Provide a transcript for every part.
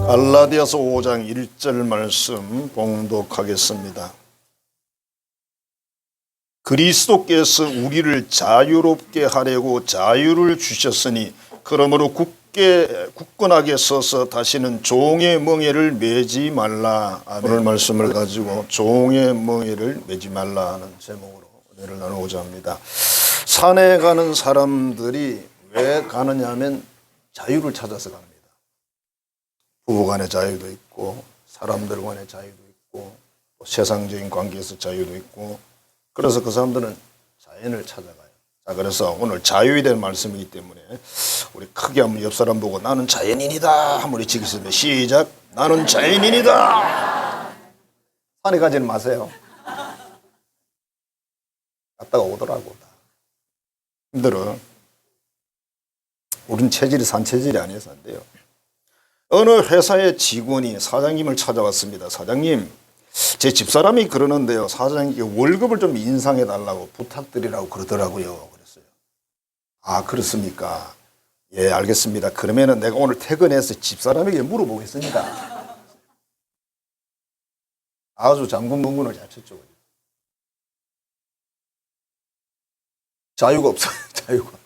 갈라디아서 5장 1절 말씀 봉독하겠습니다. 그리스도께서 우리를 자유롭게 하려고 자유를 주셨으니 그러므로 굳건하게 서서 다시는 종의 멍에를 매지 말라. 오늘 말씀을 가지고 종의 멍에를 매지 말라는 제목으로 은혜를 나누고자 합니다. 산에 가는 사람들이 왜 가느냐 하면 자유를 찾아서 갑니다. 부부간의 자유도 있고 사람들 간의 자유도 있고 또 세상적인 관계에서 자유도 있고, 그래서 그 사람들은 자연을 찾아가요. 자, 그래서 오늘 자유에 대한 말씀이기 때문에 우리 크게 한번 옆 사람 보고 나는 자연인이다 한번 외치겠습니다. 시작. 나는 자연인이다. 산에 가지는 마세요. 갔다가 오더라고. 힘들어. 우린 체질이 산 체질이 아니어서 안 돼요. 어느 회사의 직원이 사장님을 찾아왔습니다. 사장님, 제 집사람이 그러는데요, 사장님께 월급을 좀 인상해 달라고 부탁드리라고 그러더라고요. 그랬어요. 아, 그렇습니까? 예, 알겠습니다. 그러면은 내가 오늘 퇴근해서 집사람에게 물어보겠습니다. 아주 장군문군을 잘 쳤죠. 자유가 없어요. 자유가.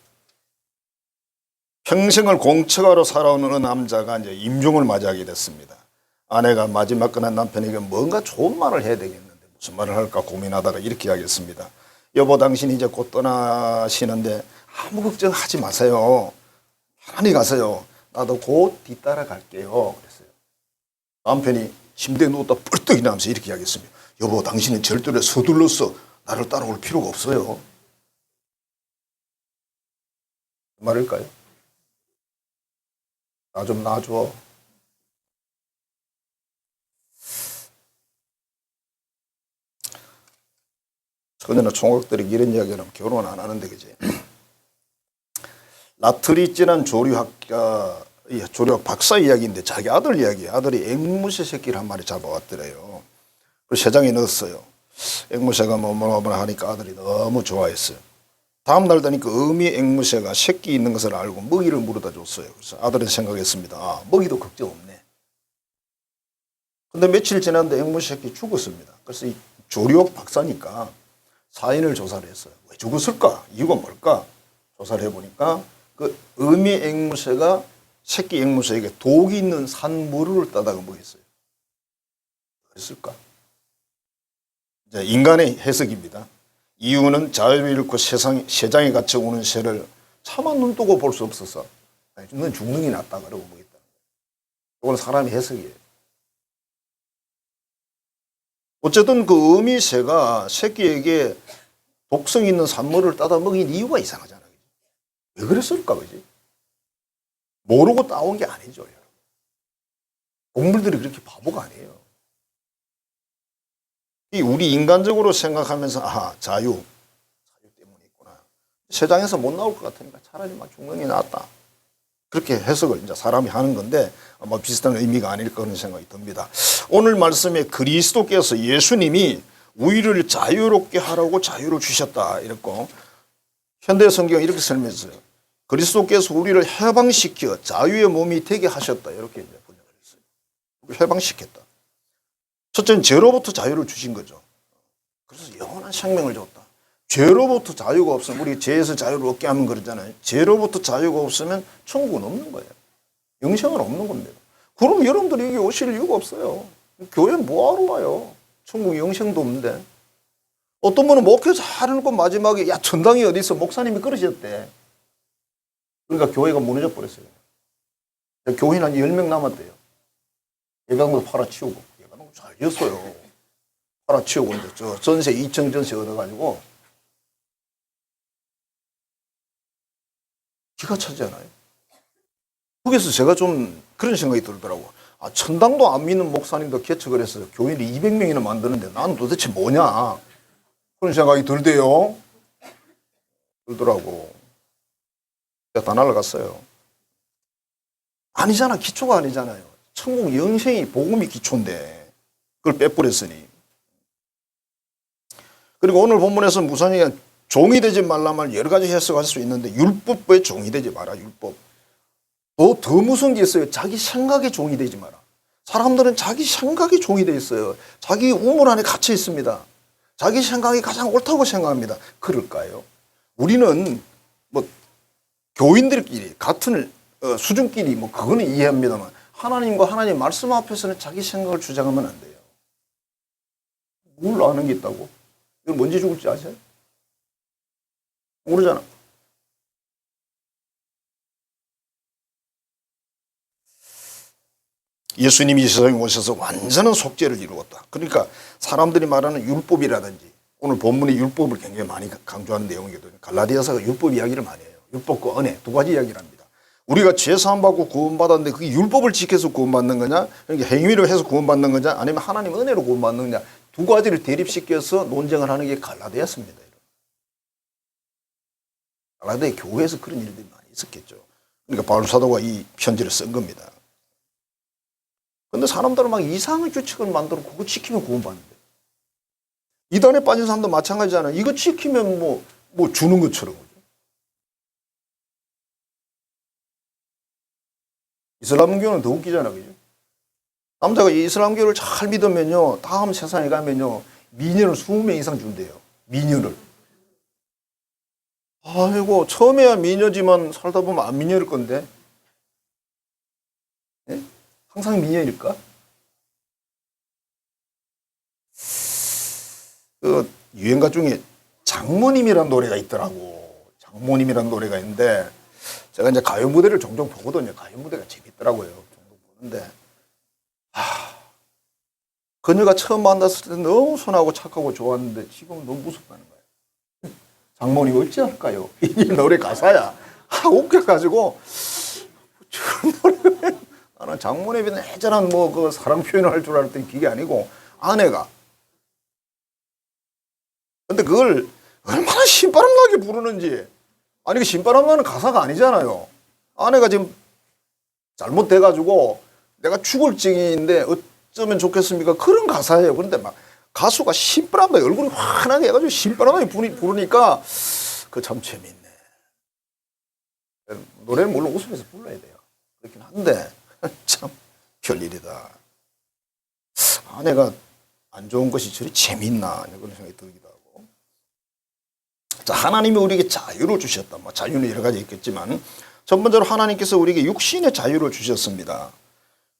평생을 공처가로 살아오는 남자가 이제 임종을 맞이하게 됐습니다. 아내가 마지막 끝난 남편에게 뭔가 좋은 말을 해야 되겠는데 무슨 말을 할까 고민하다가 이렇게 이야기했습니다. 여보, 당신이 이제 곧 떠나시는데 아무 걱정하지 마세요. 편안히 가세요. 나도 곧 뒤따라 갈게요. 그랬어요. 남편이 침대에 누웠다 뻘떡 일어나면서 이렇게 이야기했습니다. 여보, 당신은 절대로 서둘러서 나를 따라올 필요가 없어요. 그 말일까요? 나 좀 놔줘. 전에는 총각들이 이런 이야기를 하면 결혼 안 하는데, 그지? 라트리찌란 조류학 박사 이야기인데 자기 아들 이야기. 아들이 앵무새 새끼를 한 마리 잡아왔더래요. 그래서 새장에 넣었어요. 앵무새가 뭐뭐뭐 하니까 아들이 너무 좋아했어요. 다음 날 되니까 어미 앵무새가 새끼 있는 것을 알고 먹이를 물어다 줬어요. 그래서 아들은 생각했습니다. 아, 먹이도 걱정 없네. 근데 며칠 지났는데 앵무새 새끼 죽었습니다. 그래서 이 조류학 박사니까 사인을 조사를 했어요. 왜 죽었을까? 이유가 뭘까? 조사를 해보니까 그 어미 앵무새가 새끼 앵무새에게 독이 있는 산물을 따다가 먹였어요. 그랬을까? 이제 인간의 해석입니다. 이유는 자유를 잃고 세상에 갇혀 오는 새를 차마 눈 뜨고 볼 수 없어서 넌 죽는 게 낫다 그러고 먹였다는 거예요. 이건 사람의 해석이에요. 어쨌든 그 어미새가 새끼에게 독성 있는 산물을 따다 먹인 이유가 이상하잖아요. 왜 그랬을까, 그지? 모르고 따온 게 아니죠, 여러분. 동물들이 그렇게 바보가 아니에요. 우리 인간적으로 생각하면서 아하, 자유 때문에 있구나. 세상에서 못 나올 것 같으니까 차라리 막 죽는 게 낫다. 그렇게 해석을 이제 사람이 하는 건데 아마 비슷한 의미가 아닐까 그런 생각이 듭니다. 오늘 말씀에 그리스도께서 예수님이 우리를 자유롭게 하라고 자유를 주셨다 이랬고, 현대 성경은 이렇게 설명했어요. 그리스도께서 우리를 해방시켜 자유의 몸이 되게 하셨다 이렇게 이제 번역을 했어요. 해방시켰다. 첫째는 죄로부터 자유를 주신 거죠. 그래서 영원한 생명을 줬다. 죄로부터 자유가 없으면, 우리 죄에서 자유를 얻게 하면 그러잖아요. 죄로부터 자유가 없으면 천국은 없는 거예요. 영생은 없는 겁니다. 그럼 여러분들이 여기 오실 이유가 없어요. 교회는 뭐하러 와요? 천국 영생도 없는데. 어떤 분은 목회 잘해놓고 마지막에 야, 전당이 어디 있어? 목사님이 그러셨대. 그러니까 교회가 무너져 버렸어요. 교회는 한 10명 남았대요. 예배당도 팔아치우고. 잘 지었어요. 팔아치우고 이제 저 전세 2층 전세 얻어가지고 기가 차잖아요. 거기서 제가 좀 그런 생각이 들더라고. 아, 천당도 안 믿는 목사님도 개척을 해서 교인이 200명이나 만드는데 나는 도대체 뭐냐? 그런 생각이 들더라고. 제가 다 날아갔어요. 아니잖아. 기초가 아니잖아요. 천국 영생이 복음이 기초인데 그걸 빼버렸으니. 그리고 오늘 본문에서 무슨 얘기냐, 종이 되지 말라 말 여러 가지 해석할 수 있는데 율법에 종이 되지 마라. 율법. 더 무서운 게 있어요. 자기 생각에 종이 되지 마라. 사람들은 자기 생각이 종이 돼 있어요. 자기 우물 안에 갇혀 있습니다. 자기 생각이 가장 옳다고 생각합니다. 그럴까요? 우리는 뭐 교인들끼리 같은 수준끼리 뭐 그거는 이해합니다만 하나님과 하나님 말씀 앞에서는 자기 생각을 주장하면 안 돼요. 뭘 아는 게 있다고? 이거 뭔지 죽을지 아세요? 모르잖아. 예수님이 이 세상에 오셔서 완전한 속죄를 이루었다. 그러니까 사람들이 말하는 율법이라든지 오늘 본문의 율법을 굉장히 많이 강조하는 내용이거든요. 갈라디아서가 율법 이야기를 많이 해요. 율법과 은혜 두 가지 이야기를 합니다. 우리가 죄 사함 받고 구원받았는데 그게 율법을 지켜서 구원받는 거냐, 그러니까 행위로 해서 구원받는 거냐, 아니면 하나님 은혜로 구원받는 거냐, 두 가지를 대립시켜서 논쟁을 하는 게 갈라디아서입니다. 갈라디아 교회에서 그런 일들이 많이 있었겠죠. 그러니까 바울 사도가 이 편지를 쓴 겁니다. 근데 사람들은 막 이상한 규칙을 만들어 그거 지키면 구원받는데. 이단에 빠진 사람도 마찬가지잖아요. 이거 지키면 뭐 주는 것처럼. 이슬람교는 더 웃기잖아, 그죠? 남자가 이슬람교를 잘 믿으면요, 다음 세상에 가면요, 미녀를 20명 이상 준대요. 미녀를. 아이고, 처음에야 미녀지만 살다 보면 안 미녀일 건데. 네? 항상 미녀일까? 그 유행가 중에 장모님이라는 노래가 있더라고. 장모님이라는 노래가 있는데 제가 이제 가요 무대를 종종 보거든요. 가요 무대가 재밌더라고요. 종종 보는데 그녀가 처음 만났을 때 너무 선하고 착하고 좋았는데 지금 너무 무섭다는 거예요. 장모님 어찌할까요? 이 노래 가사야. 웃겨가지고 나는 장모님이 애절한 그 사랑 표현을 할 줄 알았더니 그게 아니고 아내가. 근데 그걸 얼마나 신바람 나게 부르는지. 아니 그 신바람 나는 가사가 아니잖아요. 아내가 지금 잘못돼가지고 내가 죽을 징인데 어쩌면 좋겠습니까? 그런 가사예요. 그런데 막 가수가 신바람 나게 얼굴이 환하게 해가지고 신바람 나게 부르니까 그 참 재밌네. 노래는 물론 웃으면서 불러야 돼요. 그렇긴 한데 참 별일이다. 아내가 안 좋은 것이 저리 재밌나 그런 생각이 들기도 하고. 자, 하나님이 우리에게 자유를 주셨다. 뭐 자유는 여러 가지 있겠지만 첫 번째로 하나님께서 우리에게 육신의 자유를 주셨습니다.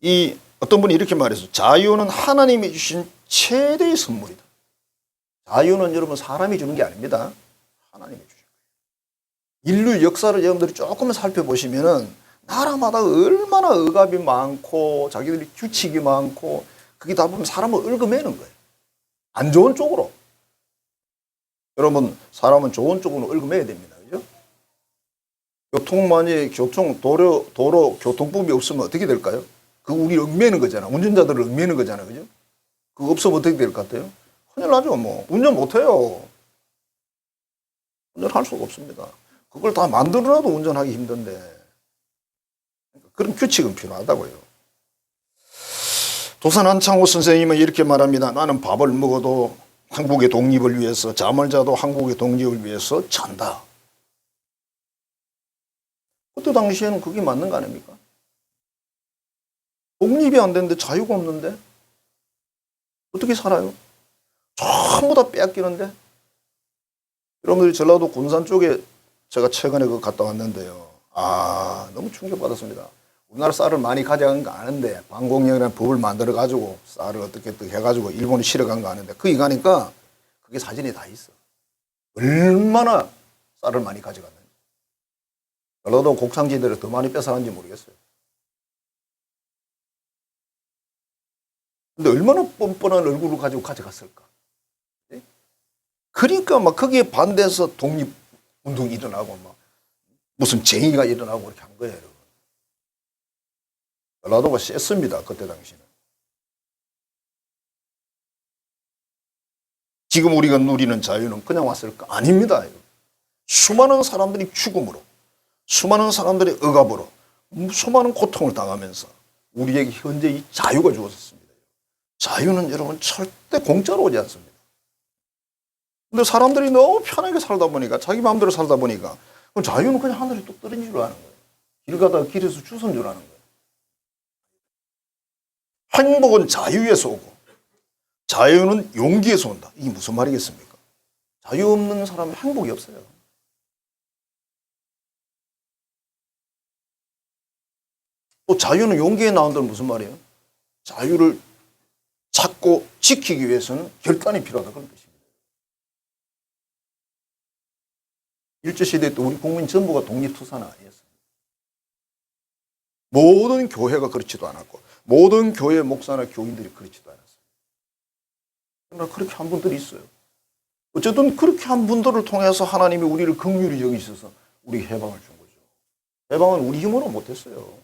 이 어떤 분이 이렇게 말했어요. 자유는 하나님이 주신 최대의 선물이다. 자유는 여러분 사람이 주는 게 아닙니다. 하나님이 주신 거예요. 인류 역사를 여러분들이 조금만 살펴보시면은 나라마다 얼마나 억압이 많고 자기들이 규칙이 많고 그게 다 보면 사람을 얽어매는 거예요. 안 좋은 쪽으로. 여러분 사람은 좋은 쪽으로 얽어매야 됩니다. 그죠? 도로 교통법이 없으면 어떻게 될까요? 그거 우리 얽매는 거잖아. 운전자들을 얽매는 거잖아. 그죠? 그거 없으면 어떻게 될 것 같아요? 큰일 나죠. 뭐 운전 못해요. 운전할 수가 없습니다. 그걸 다 만들어놔도 운전하기 힘든데 그런 규칙은 필요하다고요. 도산 한창호 선생님은 이렇게 말합니다. 나는 밥을 먹어도 한국의 독립을 위해서, 잠을 자도 한국의 독립을 위해서 잔다. 그때 당시에는 그게 맞는 거 아닙니까? 독립이 안 되는데 자유가 없는데 어떻게 살아요? 전부 다 빼앗기는데. 여러분들이 전라도 군산 쪽에 제가 최근에 갔다 왔는데요. 너무 충격받았습니다. 우리나라 쌀을 많이 가져간 거 아는데 방공영이라는 법을 만들어 가지고 쌀을 어떻게 해가지고 일본에 실어간 거 아는데 거기 가니까 그게 사진이 다 있어. 얼마나 쌀을 많이 가져갔는지. 전라도 곡창지대를 더 많이 뺏어간지 모르겠어요. 근데 얼마나 뻔뻔한 얼굴을 가지고 가져갔을까. 그러니까 막 거기에 반대해서 독립운동이 일어나고 막 무슨 쟁의가 일어나고 그렇게 한 거예요, 여러분. 전라도가 셌습니다, 그때 당시는. 지금 우리가 누리는 자유는 그냥 왔을까? 아닙니다. 여러분. 수많은 사람들이 죽음으로, 수많은 사람들이 억압으로, 수많은 고통을 당하면서 우리에게 현재 이 자유가 주어졌습니다. 자유는 여러분 절대 공짜로 오지 않습니다. 근데 사람들이 너무 편하게 살다 보니까, 자기 마음대로 살다 보니까 그럼 자유는 그냥 하늘에 뚝 떨어진 줄 아는 거예요. 길 가다가 길에서 주선 줄 아는 거예요. 행복은 자유에서 오고 자유는 용기에서 온다. 이게 무슨 말이겠습니까? 자유 없는 사람은 행복이 없어요. 또 자유는 용기에 나온다는 무슨 말이에요? 자유를 찾고 지키기 위해서는 결단이 필요하다 그런 뜻입니다. 일제시대 때 우리 국민 전부가 독립투사는 아니었습니다. 모든 교회가 그렇지도 않았고 모든 교회 목사나 교인들이 그렇지도 않았습니다. 그러나 그렇게 한 분들이 있어요. 어쨌든 그렇게 한 분들을 통해서 하나님이 우리를 긍휼히 여기셔서 우리 해방을 준 거죠. 해방은 우리 힘으로 못했어요.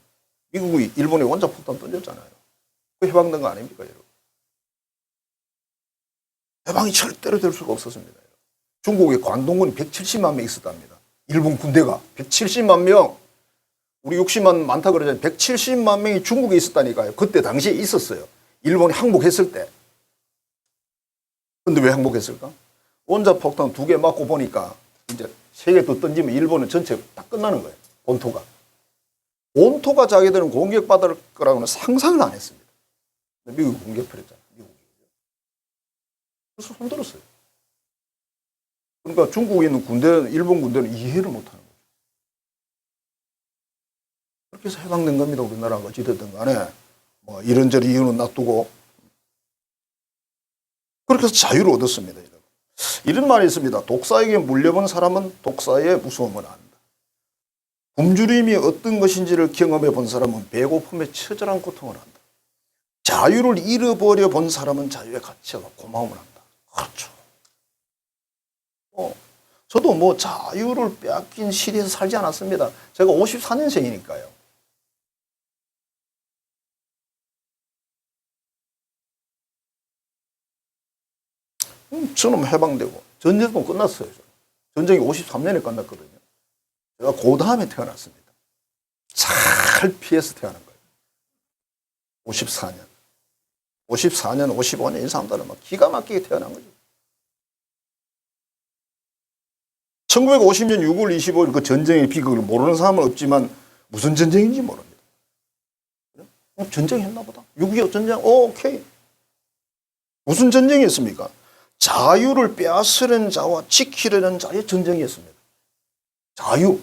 미국이 일본에 원자폭탄 던졌잖아요. 그 해방된 거 아닙니까, 여러분? 해방이 절대로 될 수가 없었습니다. 중국에 관동군이 170만 명 있었답니다. 일본 군대가 170만 명. 우리 60만 많다 그러잖아요. 170만 명이 중국에 있었다니까요. 그때 당시에 있었어요. 일본이 항복했을 때. 근데 왜 항복했을까? 원자폭탄 2개 맞고 보니까 이제 3개 더 던지면 일본은 전체 다 끝나는 거예요. 본토가. 본토가 자기들은 공격받을 거라고는 상상을 안 했습니다. 미국이 공격했잖아요. 그래서 손들었어요. 그러니까 중국에 있는 군대는, 일본 군대는 이해를 못하는 거죠. 그렇게 해서 해방된 겁니다. 우리나라가 어찌됐든 간에. 뭐 이런저런 이유는 놔두고. 그렇게 해서 자유를 얻었습니다. 이런 말이 있습니다. 독사에게 물려본 사람은 독사의 무서움을 안다. 굶주림이 어떤 것인지를 경험해 본 사람은 배고픔에 처절한 고통을 안다. 자유를 잃어버려 본 사람은 자유의 가치와 고마움을 한다. 그렇죠. 저도 뭐 자유를 빼앗긴 시대에서 살지 않았습니다. 제가 54년생이니까요. 저는 해방되고 전쟁도 끝났어요. 전쟁이 53년에 끝났거든요. 제가 그 다음에 태어났습니다. 잘 피해서 태어난 거예요. 54년, 55년 이 사람들은 막 기가 막히게 태어난 거죠. 1950년 6월 25일 그 전쟁의 비극을 모르는 사람은 없지만 무슨 전쟁인지 모릅니다. 전쟁 했나 보다. 6.25 전쟁, 오케이. 무슨 전쟁이었습니까? 자유를 빼앗으려는 자와 지키려는 자의 전쟁이었습니다. 자유.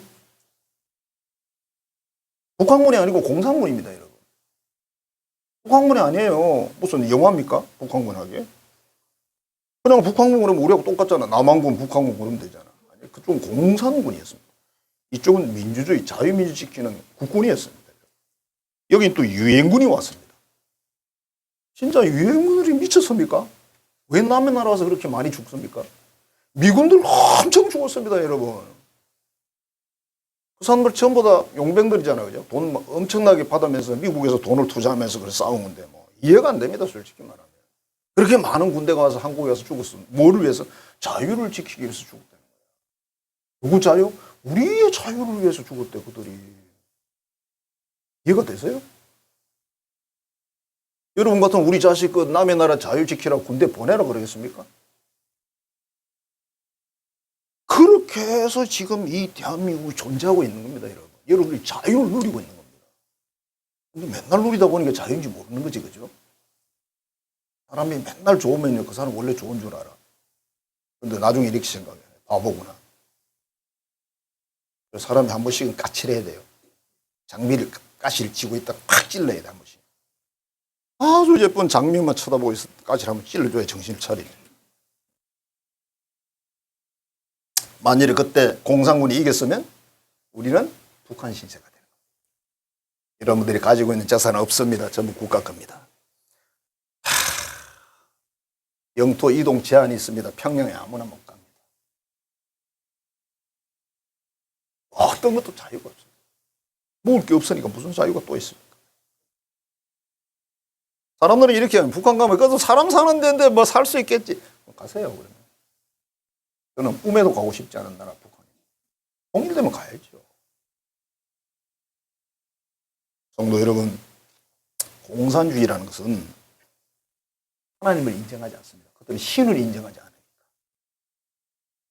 북한군이 아니고 공산군입니다, 여러분. 북한군이 아니에요. 무슨 영화입니까? 북한군 하게. 그냥 북한군 그러면 우리하고 똑같잖아. 남한군, 북한군 그러면 되잖아. 아니, 그쪽은 공산군이었습니다. 이쪽은 민주주의, 자유민주 지키는 국군이었습니다. 여긴 또 유엔군이 왔습니다. 진짜 유엔군들이 미쳤습니까? 왜 남의 나라 와서 그렇게 많이 죽습니까? 미군들 엄청 죽었습니다, 여러분. 그 사람들 전부 다 용병들이잖아요, 그죠? 돈 엄청나게 받으면서 미국에서 돈을 투자하면서 그래 싸운 건데 뭐 이해가 안 됩니다, 솔직히 말하면. 그렇게 많은 군대가 와서 한국에 와서 죽었으면 뭐를 위해서? 자유를 지키기 위해서 죽었다는 거예요. 누구 자유? 우리의 자유를 위해서 죽었대, 그들이. 이해가 되세요? 여러분 같으면 우리 자식 그 남의 나라 자유 지키라고 군대 보내라 그러겠습니까? 그렇게 해서 지금 이 대한민국이 존재하고 있는 겁니다, 여러분. 여러분이 자유를 누리고 있는 겁니다. 근데 맨날 누리다 보니까 자유인지 모르는 거지, 그죠? 사람이 맨날 좋으면요, 그 사람 원래 좋은 줄 알아. 근데 나중에 이렇게 생각해. 바보구나. 사람이 한 번씩은 까칠해야 돼요. 장미를 가시를 쥐고 있다가 팍 찔러야 돼, 한 번씩. 아주 예쁜 장미만 쳐다보고 있어. 까칠 한번 찔러줘야 정신을 차리죠. 만일에 그때 공산군이 이겼으면 우리는 북한 신세가 되는 겁니다. 여러분들이 가지고 있는 자산은 없습니다. 전부 국가 겁니다. 영토 이동 제한이 있습니다. 평양에 아무나 못 갑니다. 어떤 것도 자유가 없어요. 먹을 게 없으니까 무슨 자유가 또 있습니까? 사람들은 이렇게 하면 북한 가면 그래도 사람 사는 데인데 뭐 살 수 있겠지. 가세요, 그러면. 저는 꿈에도 가고 싶지 않은 나라 북한이. 통일되면 가야죠. 성도 여러분, 공산주의라는 것은 하나님을 인정하지 않습니다. 그들은 신을 인정하지 않으니까.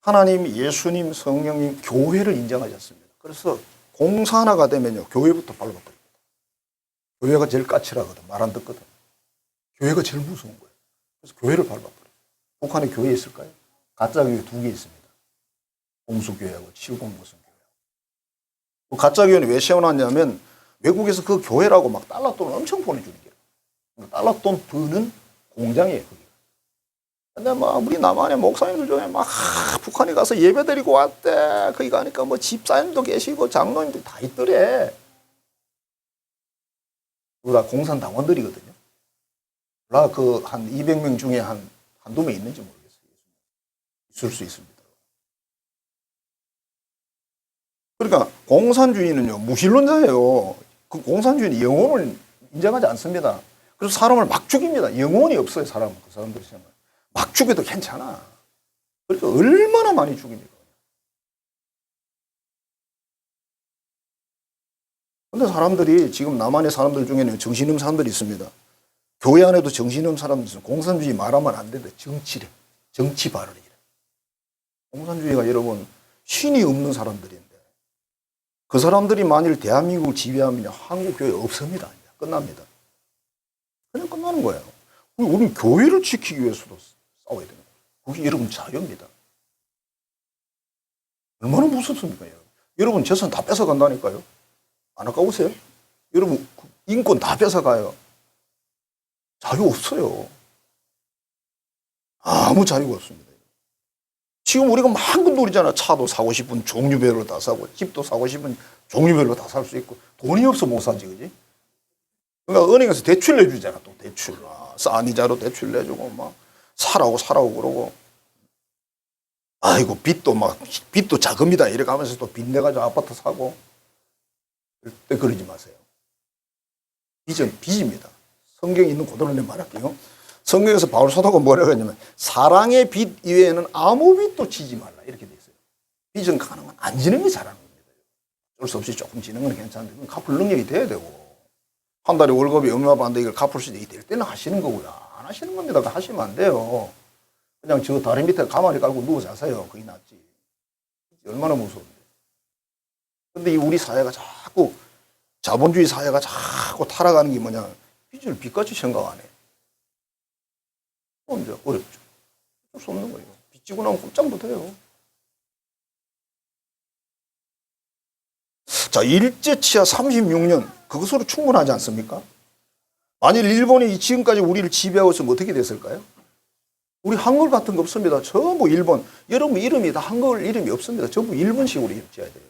하나님, 예수님, 성령님, 교회를 인정하지 않습니다. 그래서 공산화가 되면요, 교회부터 발로 버립니다. 교회가 제일 까칠하거든. 말 안 듣거든. 교회가 제일 무서운 거예요. 그래서 교회를 밟아버려요. 북한에 교회 있을까요? 가짜 교회 2개 있습니다. 공수교회하고 칠공 무슨 교회. 가짜 교회는 왜 세워놨냐면 외국에서 그 교회라고 막 달러돈을 엄청 보내주는 거예요. 달러돈 버는 공장이에요. 그게. 근데 막 우리 남한의 목사님들 중에 막 북한에 가서 예배 드리고 왔대. 거기 가니까 뭐 집사님도 계시고 장로님도 다 있더래. 그거 다 공산당원들이거든요. 나 그 한 200명 중에 한두 명 있는지 모르겠어요. 있을 수 있습니다. 그러니까 공산주의는요, 무신론자예요. 그 공산주의는 영혼을 인정하지 않습니다. 그래서 사람을 막 죽입니다. 영혼이 없어요, 사람은. 그 사람들이 생각. 막 죽여도 괜찮아. 그러니까 얼마나 많이 죽입니까? 근데 사람들이 지금 남한의 사람들 중에는 정신없는 사람들이 있습니다. 교회 안에도 정신없는 사람들이 있어요. 공산주의 말하면 안 되는데 정치래. 정치 발언이래. 공산주의가 여러분 신이 없는 사람들인데 그 사람들이 만일 대한민국을 지배하면 한국 교회 없습니다. 끝납니다. 그냥 끝나는 거예요. 우리는 교회를 지키기 위해서도 싸워야 되는 거예요. 그게 여러분 자유입니다. 얼마나 무섭습니까? 여러분 재산 다 뺏어간다니까요. 안 아까우세요? 여러분 인권 다 뺏어가요. 자유 없어요. 아무 자유가 없습니다. 지금 우리가 마음껏 누리잖아. 차도 사고 싶은 종류별로 다 사고, 집도 사고 싶은 종류별로 다 살 수 있고, 돈이 없어 못 사지, 그지? 그러니까 은행에서 대출 내주잖아, 또 대출. 싼 이자로 대출 내주고, 막, 사라고 그러고. 아이고, 빚도 자금이다. 이래 가면서 또 빚 내가지고 아파트 사고. 절대 그러지 마세요. 빚은 빚입니다. 성경에 있는 그대로 내 말할게요. 성경에서 바울 사도가 뭐라고 했냐면 사랑의 빚 이외에는 아무 빚도 지지 말라 이렇게 돼 있어요. 빚은 가능한 안 지는 게 잘하는 겁니다. 어쩔 수 없이 조금 지는 건 괜찮은데 그건 갚을 능력이 돼야 되고 한 달에 월급이 얼마 받는데 이걸 갚을 수 있게 될 때는 하시는 거고요. 안 하시는 겁니다. 하시면 안 돼요. 그냥 저 다리 밑에 가만히 깔고 누워 자세요. 그게 낫지. 얼마나 무서운데. 근데 이 우리 사회가 자꾸 자본주의 사회가 자꾸 타락하는 게 뭐냐. 빚을 빚같이 생각 안 해. 이제 어렵죠. 어쩔 수 없는 거예요. 빚지고 나면 꼼짝 못 해요. 자, 일제치하 36년. 그것으로 충분하지 않습니까? 만일 일본이 지금까지 우리를 지배하고 있으면 어떻게 됐을까요? 우리 한글 같은 거 없습니다. 전부 일본. 여러분 이름이 다 한글 이름이 없습니다. 전부 일본식으로 이름 지어야 돼요.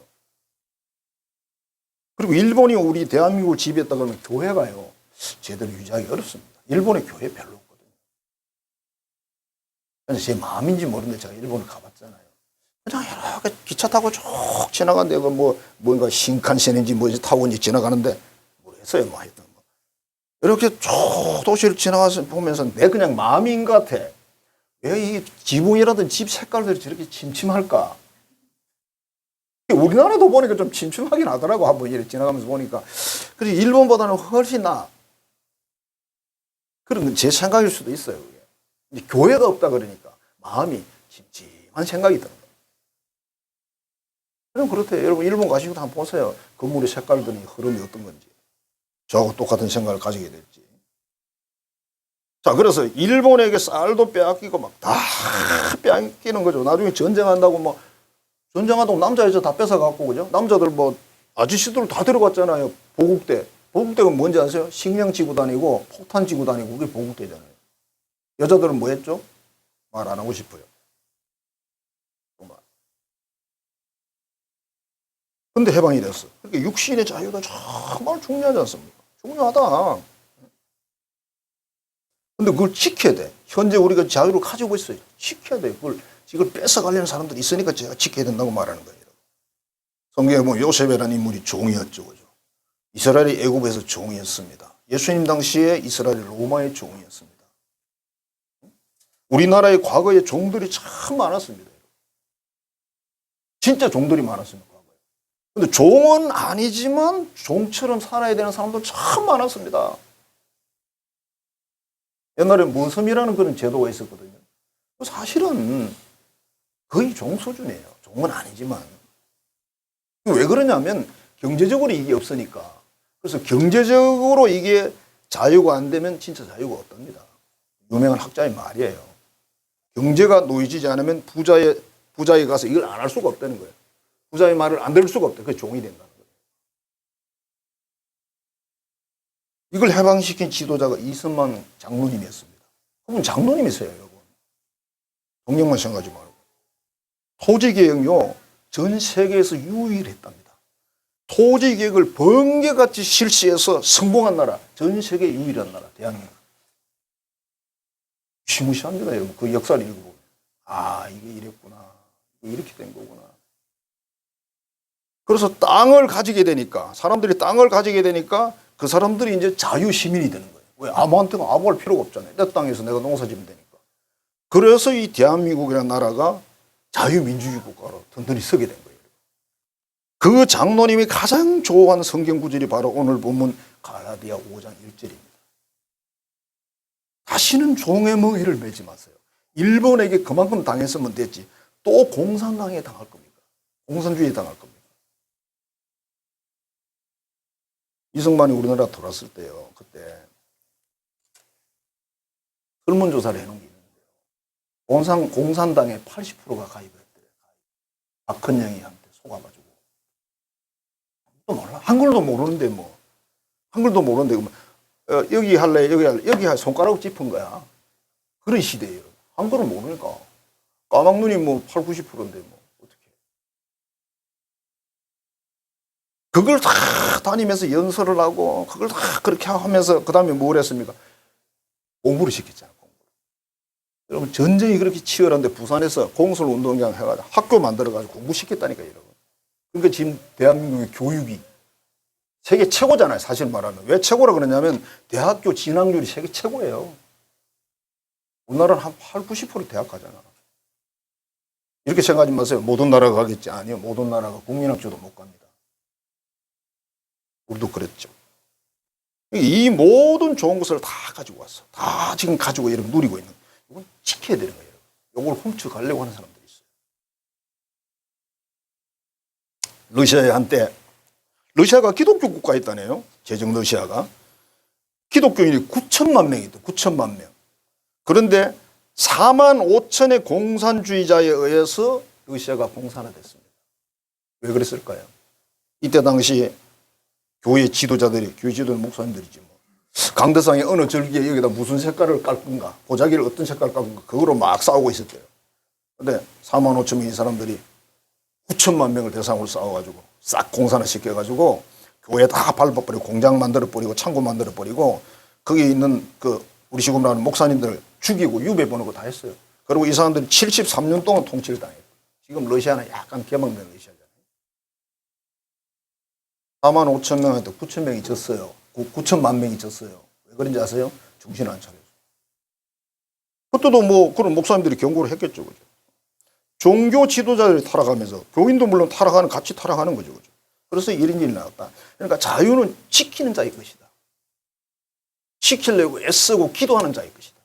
그리고 일본이 우리 대한민국을 지배했다 그러면 교회가요. 제대로 유지하기 어렵습니다. 일본의 교회 별로 없거든요. 그래서 제 마음인지 모르는데 제가 일본을 가봤잖아요. 그냥 이렇게 기차 타고 쭉 지나가는데 뭔가 신칸센인지 뭐지 타고 지나가는데 모르겠어요. 뭐 하여튼 뭐. 이렇게 쭉 도시를 지나가서 보면서 내 그냥 마음인 것 같아. 왜 이 지붕이라든 집 색깔들이 저렇게 침침할까? 우리나라도 보니까 좀 침침하긴 하더라고. 한번 이렇게 지나가면서 보니까. 그래서 일본보다는 훨씬 나아. 그런 제 생각일 수도 있어요. 그게. 교회가 없다 그러니까 마음이 침침한 생각이 드는 거예요. 그럼 그렇대요. 여러분 일본 가시고도 한번 보세요. 건물의 색깔들이 흐름이 어떤 건지. 저하고 똑같은 생각을 가지게 될지. 자, 그래서 일본에게 쌀도 빼앗기고 막 다 빼앗기는 거죠. 나중에 전쟁한다고 뭐 전쟁한다고 남자 여자 다 뺏어갖고 그죠? 남자들 뭐 아저씨들 다 데려갔잖아요. 보국대. 보국대가 뭔지 아세요? 식량 지고 다니고 폭탄 지고 다니고 그게 보국대잖아요. 여자들은 뭐 했죠? 말 안 하고 싶어요. 근데 해방이 됐어. 그러니까 육신의 자유가 정말 중요하지 않습니까? 중요하다. 근데 그걸 지켜야 돼. 현재 우리가 자유를 가지고 있어요. 지켜야 돼. 이걸 뺏어가려는 사람들이 있으니까 제가 지켜야 된다고 말하는 거예요. 성경에 보면 요셉이라는 인물이 종이었죠. 그죠? 이스라엘이 애굽에서 종이었습니다. 예수님 당시에 이스라엘이 로마의 종이었습니다. 우리나라의 과거에 종들이 참 많았습니다. 진짜 종들이 많았습니다. 과거에. 근데 종은 아니지만 종처럼 살아야 되는 사람들 참 많았습니다. 옛날에 문섬이라는 그런 제도가 있었거든요. 사실은 거의 종 수준이에요. 종은 아니지만. 왜 그러냐면 경제적으로 이게 없으니까. 그래서 경제적으로 이게 자유가 안 되면 진짜 자유가 없답니다. 유명한 학자의 말이에요. 경제가 놓이지 않으면 부자에 가서 이걸 안 할 수가 없다는 거예요. 부자의 말을 안 들을 수가 없다. 그게 종이 된다는 거예요. 이걸 해방시킨 지도자가 이승만 장로님이었습니다. 그분 장로님이세요, 여러분. 동력만 생각하지 말고. 토지개혁요, 전 세계에서 유일했답니다. 토지개혁을 번개같이 실시해서 성공한 나라, 전 세계 유일한 나라, 대한민국. 무시무시합니다, 여러분. 그 역사를 읽어보면. 아, 이게 이랬구나. 이게 이렇게 된 거구나. 그래서 땅을 가지게 되니까, 사람들이 땅을 가지게 되니까 그 사람들이 이제 자유시민이 되는 거예요. 왜? 아무한테나 아부할 필요가 없잖아요. 내 땅에서 내가 농사 지으면 되니까. 그래서 이 대한민국이라는 나라가 자유민주주의 국가로 든든히 서게 된 거예요. 그 장로님이 가장 좋아하는 성경 구절이 바로 오늘 본문 갈라디아 5장 1절입니다. 다시는 종의 멍에를 매지 마세요. 일본에게 그만큼 당했으면 됐지. 또 공산당에 당할 겁니까? 공산주의에 당할 겁니까? 이승만이 우리나라 돌아왔을 때요. 그때 설문조사를 해놓은 게 있는데요. 공산당의 80%가 가입을 했대요. 박헌영이한테 속아가지고. 또 몰라. 한글도 모르는데 뭐. 한글도 모르는데 여기 할래, 여기 할래. 손가락 짚은 거야. 그런 시대예요. 한글을 모르니까. 까막눈이 뭐 8, 90%인데 뭐 어떻게. 그걸 다 다니면서 연설을 하고 그걸 다 그렇게 하면서 그 다음에 뭘 했습니까? 공부를 시켰잖아요. 공부를. 여러분 전쟁이 그렇게 치열한데 부산에서 공설운동장 해가지고 학교 만들어가지고 공부시켰다니까요. 여러분. 그러니까 지금 대한민국의 교육이 세계 최고잖아요. 사실 말하면. 왜 최고라 그러냐면 대학교 진학률이 세계 최고예요. 우리나라는 한 8, 90% 대학 가잖아. 이렇게 생각하지 마세요. 모든 나라가 가겠지. 아니요. 모든 나라가 국민학교도 못 갑니다. 우리도 그랬죠. 이 모든 좋은 것을 다 가지고 왔어. 다 지금 가지고 여러분 누리고 있는. 이건 지켜야 되는 거예요. 이걸 훔쳐가려고 하는 사람들이 있어요. 러시아에 한때 러시아가 기독교 국가였다네요. 제정 러시아가. 기독교인이 9천만 명이 있다. 9천만 명. 그런데 4만 5천의 공산주의자에 의해서 러시아가 공산화됐습니다. 왜 그랬을까요? 이때 당시 교회 지도자들이, 교회 지도자는 목사님들이지 뭐. 강대상의 어느 절기에 여기다 무슨 색깔을 깔 건가, 보자기를 어떤 색깔을 깔 건가, 그거로 막 싸우고 있었대요. 근데 4만 5천 명의 사람들이 9천만 명을 대상으로 싸워가지고 싹 공산화 시켜가지고 교회 다 밟아버리고 공장 만들어버리고 창고 만들어버리고 거기에 있는 그 우리 지금 하는 목사님들 죽이고 유배 보내고 다 했어요. 그리고 이 사람들이 73년 동안 통치를 당했어요. 지금 러시아는 약간 개방된 러시아잖아요. 4만 5천 명한테 9천 명이 졌어요. 9천만 명이 졌어요. 왜 그런지 아세요? 정신 안 차려서. 그때도 뭐 그런 목사님들이 경고를 했겠죠. 그죠? 종교 지도자들이 타락하면서 교인도 물론 타락하는, 같이 타락하는 거죠. 그죠? 그래서 이런 일이 나왔다. 그러니까 자유는 지키는 자의 것이다. 지키려고 애쓰고 기도하는 자의 것이다.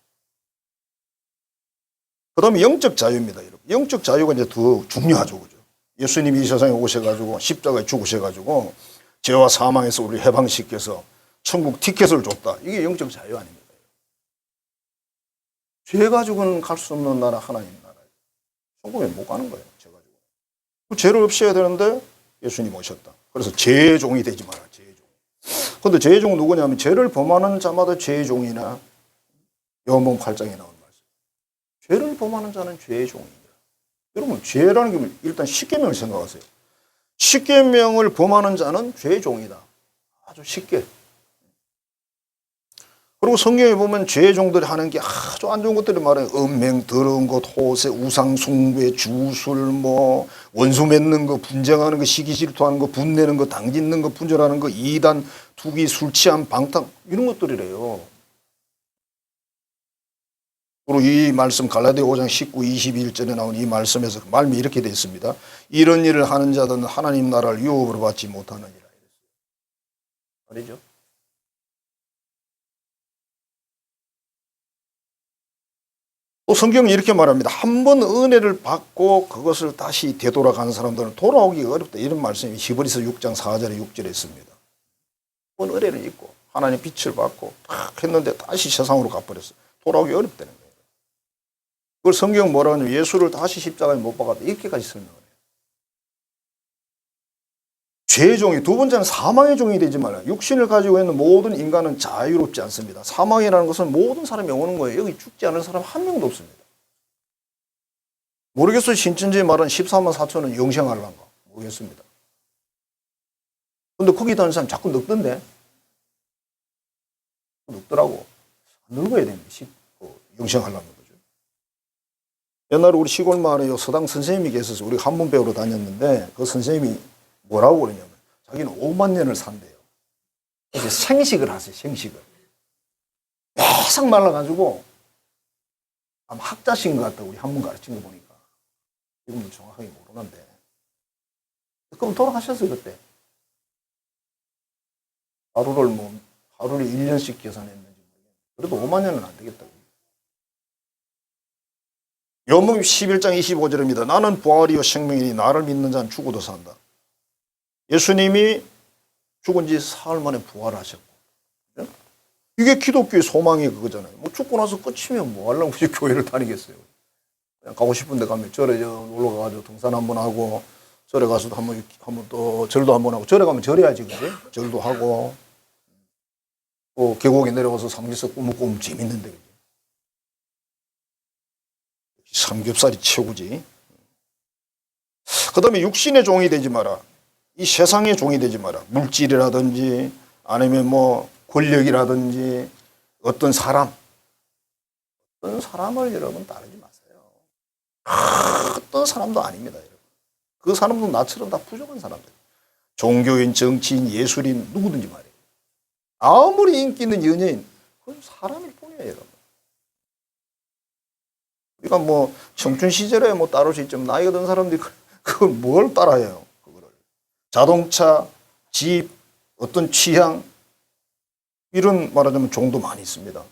그 다음에 영적 자유입니다. 여러분. 영적 자유가 이제 더 중요하죠. 그죠? 예수님이 이 세상에 오셔가지고 십자가에 죽으셔가지고 죄와 사망에서 우리 해방시켜서 천국 티켓을 줬다. 이게 영적 자유 아닙니까? 죄 가지고는 갈 수 없는 나라 하나님 나라예요. 천국에 못 가는 거예요. 죄 가지고. 죄를 없애야 되는데 예수님 오셨다. 그래서 죄의 종이 되지 마라. 죄의 종. 그런데 죄의 종은 누구냐면 죄를 범하는 자마다 죄의 종이나 요한복음 8장에 나온 말씀. 죄를 범하는 자는 죄의 종입니다. 여러분 죄라는 게 일단 십계명을 생각하세요. 십계명을 범하는 자는 죄의 종이다. 아주 쉽게. 그리고 성경에 보면 죄의 종들이 하는 게 아주 안 좋은 것들이 많아요. 음행, 더러운 것, 호세, 우상 숭배, 주술, 뭐 원수 맺는 거, 분쟁하는 거, 시기 질투하는 거, 분내는 거, 당짓는 거, 분절하는 거, 이단, 투기, 술 취함, 방탕 이런 것들이래요. 그리고 이 말씀 갈라디아 5장 19, 21절에 나온 이 말씀에서 말씀이 이렇게 되어 있습니다. 이런 일을 하는 자들은 하나님 나라를 유업으로 받지 못하느니라. 말이죠. 또 성경은 이렇게 말합니다. 한 번 은혜를 받고 그것을 다시 되돌아가는 사람들은 돌아오기가 어렵다. 이런 말씀이 히브리서 6장 4절에 6절에 있습니다. 한 번 은혜를 입고 하나님 빛을 받고 탁 했는데 다시 세상으로 가버렸어요. 돌아오기 어렵다는 거예요. 그걸 성경 뭐라 하냐면 예수를 다시 십자가에 못 박았다. 이렇게까지 설명을 해요. 죄의 종이, 두 번째는 사망의 종이 되지 말아요. 육신을 가지고 있는 모든 인간은 자유롭지 않습니다. 사망이라는 것은 모든 사람이 오는 거예요. 여기 죽지 않은 사람 한 명도 없습니다. 모르겠어요. 신천지의 말은 14만 4천은 영생하려는가 모르겠습니다. 근데 거기 다니는 사람 자꾸 늙던데. 늙더라고. 늙어야 됩니다. 영생하려면. 그죠? 옛날에 우리 시골 마을에 서당 선생님이 계셔서 우리가 한문 배우러 다녔는데 그 선생님이 뭐라고 그러냐면 자기는 5만 년을 산대요. 이제 생식을 하세요. 생식을. 계속 말라가지고 아마 학자신 것 같다. 우리 한문 가르친 거 보니까. 지금도 정확하게 모르는데. 그럼 돌아가셨어요. 그때. 하루를 1년씩 계산했는지 모르겠는데 그래도 5만 년은 안 되겠다. 요한복음 11장 25절입니다. 나는 부활이요 생명이니 나를 믿는 자는 죽어도 산다. 예수님이 죽은 지 사흘 만에 부활하셨고. 이게 기독교의 소망이 그거잖아요. 뭐 죽고 나서 끝이면 뭐 하려고 굳이 교회를 다니겠어요. 그냥 가고 싶은 데 가면 절에 놀러 가가지고 등산 한번 하고 절에 가서도 한번 또 절도 한번 하고 절에 가면 절해야지 그지? 절도 하고 또 계곡에 내려가서 삼겹살 구우면 재밌는데 그지? 삼겹살이 최고지. 그 다음에 육신의 종이 되지 마라. 이 세상의 종이 되지 마라. 물질이라든지 아니면 뭐 권력이라든지 어떤 사람을 여러분 따르지 마세요. 어떤 사람도 아닙니다. 여러분. 그 사람도 나처럼 다 부족한 사람들. 종교인, 정치인, 예술인 누구든지 말이에요. 아무리 인기 있는 연예인 그건 사람일 뿐이에요. 여러분. 우리가 뭐 청춘 시절에 뭐 따를 수 있지만 나이가 든 사람들이 그걸 뭘 따라해요. 그거를. 자동차, 집, 어떤 취향 이런 말하자면 종도 많이 있습니다.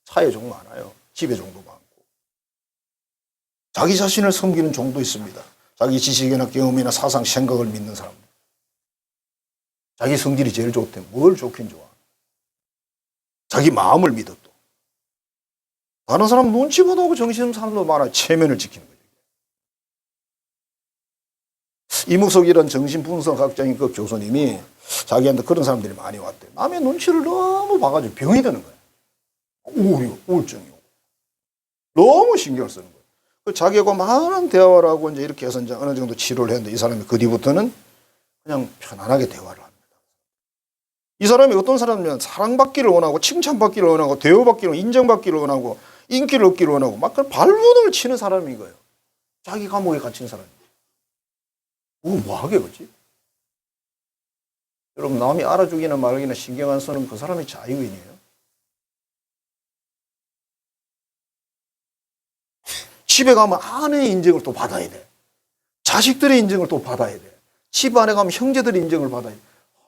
차의 종 많아요. 집의 종도 많고. 자기 자신을 섬기는 종도 있습니다. 자기 지식이나 경험이나 사상, 생각을 믿는 사람들. 자기 성질이 제일 좋대. 뭘 좋긴 좋아. 자기 마음을 믿어 또. 다른 사람 눈치 보다고 정신없는 사람도 많아요. 체면을 지키는 거예요. 이무석이라는 정신분석학자인 그 교수님이 자기한테 그런 사람들이 많이 왔대요. 남의 눈치를 너무 봐가지고 병이 드는 거예요. 우울증이 오고. 너무 신경을 쓰는 거예요. 자기하고 많은 대화를 하고 이제 이렇게 해서 이제 어느 정도 치료를 했는데 이 사람이 그 뒤부터는 그냥 편안하게 대화를 합니다. 이 사람이 어떤 사람이면 사랑받기를 원하고 칭찬받기를 원하고 대우받기를 원하고 인정받기를 원하고 인기를 얻기를 원하고 막 그런 발버둥을 치는 사람인 거예요. 자기 감옥에 갇힌 사람이. 뭐하게 그렇지? 여러분 남이 알아주기나 말기나 신경 안 쓰는 그 사람이 자유인이에요. 집에 가면 아내의 인정을 또 받아야 돼. 자식들의 인정을 또 받아야 돼. 집 안에 가면 형제들의 인정을 받아야 돼.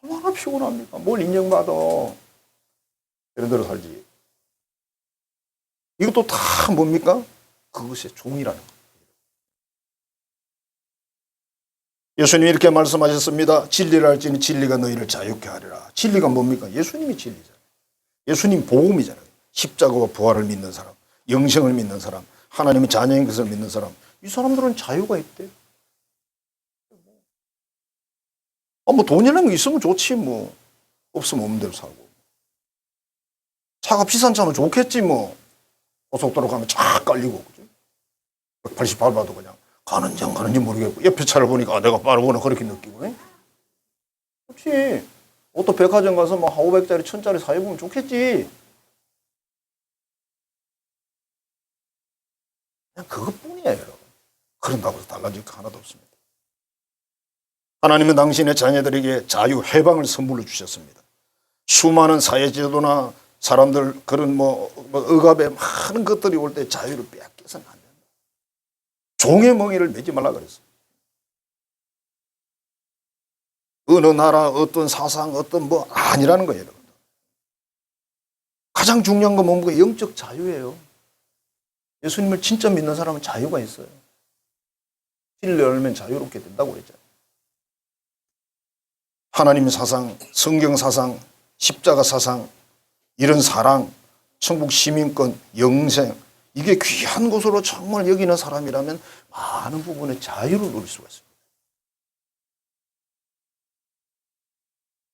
얼마나 피곤합니까? 뭘 인정받아. 이런 대로 살지. 이것도 다 뭡니까? 그것의 종이라는 거예요. 예수님이 이렇게 말씀하셨습니다. 진리를 알지니 진리가 너희를 자유케 하리라. 진리가 뭡니까? 예수님이 진리잖아요. 예수님 복음이잖아요. 십자가와 부활을 믿는 사람, 영생을 믿는 사람, 하나님의 자녀인 것을 믿는 사람. 이 사람들은 자유가 있대요. 뭐 돈이라는 거 있으면 좋지 뭐. 없으면 없는 대로 살고. 차가 비싼 차면 좋겠지 뭐. 고속도로 가면 쫙 깔리고. 180 밟아도 그냥 가는지 모르겠고 옆에 차를 보니까 내가 빠르구나 그렇게 느끼고. 그렇지. 옷도 백화점 가서 뭐 500짜리 1000짜리 사입으면 좋겠지. 그냥 그것뿐이에요 여러분. 그런다고 해서 달라질 거 하나도 없습니다. 하나님은 당신의 자녀들에게 자유, 해방을 선물로 주셨습니다. 수많은 사회제도나 사람들 그런 뭐 억압의 많은 것들이 올 때 자유를 빼앗겨서는 안 된다. 종의 멍에를 매지 말라 그랬어요. 어느 나라, 어떤 사상, 어떤 뭐 아니라는 거예요. 여러분. 가장 중요한 건 뭡니까? 영적 자유예요. 예수님을 진짜 믿는 사람은 자유가 있어요. 진리를 알면 자유롭게 된다고 그랬잖아요. 하나님 사상, 성경 사상, 십자가 사상, 이런 사랑, 천국 시민권, 영생, 이게 귀한 것으로 정말 여기는 사람이라면 많은 부분의 자유를 누릴 수가 있습니다.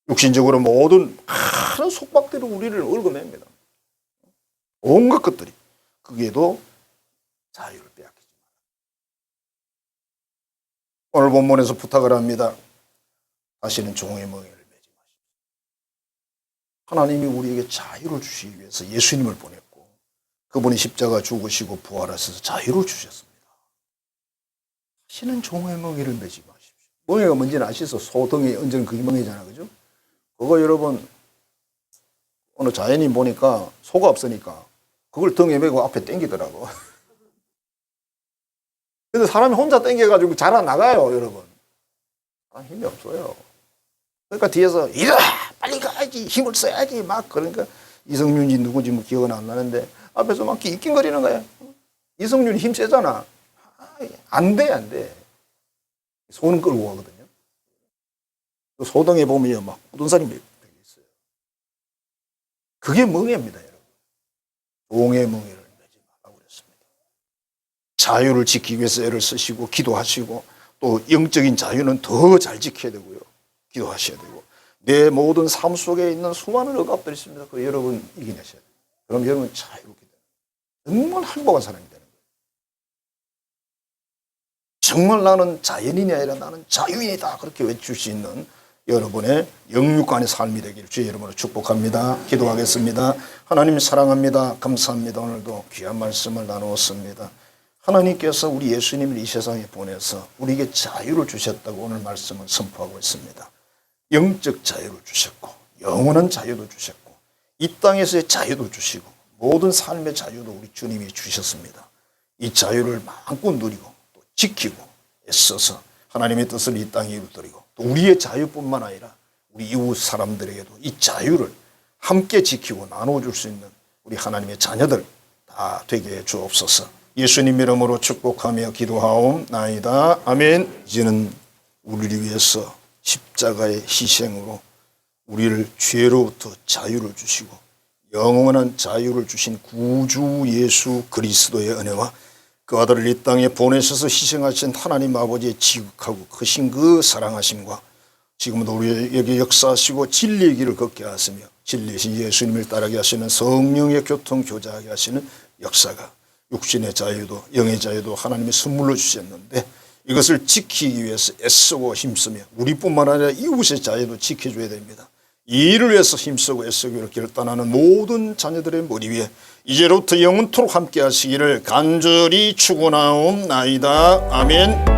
육신적으로 모든 많은 속박들이 우리를 얽어냅니다. 온갖 것들이. 그게도 자유를 빼앗기지 마라. 오늘 본문에서 부탁을 합니다. 다시는 종의 멍에를 매지 마십시오. 하나님이 우리에게 자유를 주시기 위해서 예수님을 보냈고 그분이 십자가 죽으시고 부활하셔서 자유를 주셨습니다. 다시는 종의 멍에를 매지 마십시오. 멍에가 뭔지는 아시죠? 소등에 얹은 그게 멍에잖아, 그죠? 그거 여러분 어느 자연인 보니까 소가 없으니까 그걸 등에 메고 앞에 당기더라고. 근데 사람이 혼자 당겨가지고 잘 안 나가요, 여러분. 힘이 없어요. 그러니까 뒤에서 이라 빨리 가야지, 힘을 써야지 막. 그러니까 이성윤이 누군지 뭐 기억은 안 나는데 앞에서 막 낑낑거리는 거야. 이성윤이 힘 세잖아. 안 돼. 소는 끌고 가거든요. 소등에 보면 막 굳은 살이 몇 개 있어요. 그게 멍에입니다, 여러분. 종의 멍에를 매지 말라고 그랬습니다. 자유를 지키기 위해서 애를 쓰시고 기도하시고 또 영적인 자유는 더 잘 지켜야 되고요. 기도하셔야 되고 내 모든 삶 속에 있는 수많은 억압들이 있습니다. 그 여러분 이겨내셔야 돼요. 그럼 여러분 자유롭게 돼요. 정말 행복한 사람이 되는 거예요. 정말 나는 자연인이 아니라 나는 자유인이다. 그렇게 외칠 수 있는 여러분의 영육간의 삶이 되기를 주의 이름으로 축복합니다. 기도하겠습니다. 하나님 사랑합니다. 감사합니다. 오늘도 귀한 말씀을 나누었습니다. 하나님께서 우리 예수님을 이 세상에 보내서 우리에게 자유를 주셨다고 오늘 말씀을 선포하고 있습니다. 영적 자유를 주셨고 영원한 자유도 주셨고 이 땅에서의 자유도 주시고 모든 삶의 자유도 우리 주님이 주셨습니다. 이 자유를 마음껏 누리고 또 지키고 애써서 하나님의 뜻을 이 땅에 이루어드리고 또 우리의 자유뿐만 아니라 우리 이웃 사람들에게도 이 자유를 함께 지키고 나눠줄 수 있는 우리 하나님의 자녀들 다 되게 해 주옵소서. 예수님 이름으로 축복하며 기도하옵나이다. 아멘. 이제는 우리를 위해서 십자가의 희생으로 우리를 죄로부터 자유를 주시고 영원한 자유를 주신 구주 예수 그리스도의 은혜와 그 아들을 이 땅에 보내셔서 희생하신 하나님 아버지의 지극하고 크신 그 사랑하심과 지금도 우리에게 역사하시고 진리의 길을 걷게 하시며 진리이신 예수님을 따르게 하시는 성령의 교통 교제하게 하시는 역사가 육신의 자유도 영의 자유도 하나님의 선물로 주셨는데 이것을 지키기 위해서 애쓰고 힘쓰며 우리뿐만 아니라 이웃의 자유도 지켜줘야 됩니다. 이 일을 위해서 힘쓰고 애쓰기로 결단하는 모든 자녀들의 머리 위에 이제로부터 영원토록 함께 하시기를 간절히 축원하옵나이다. 아멘.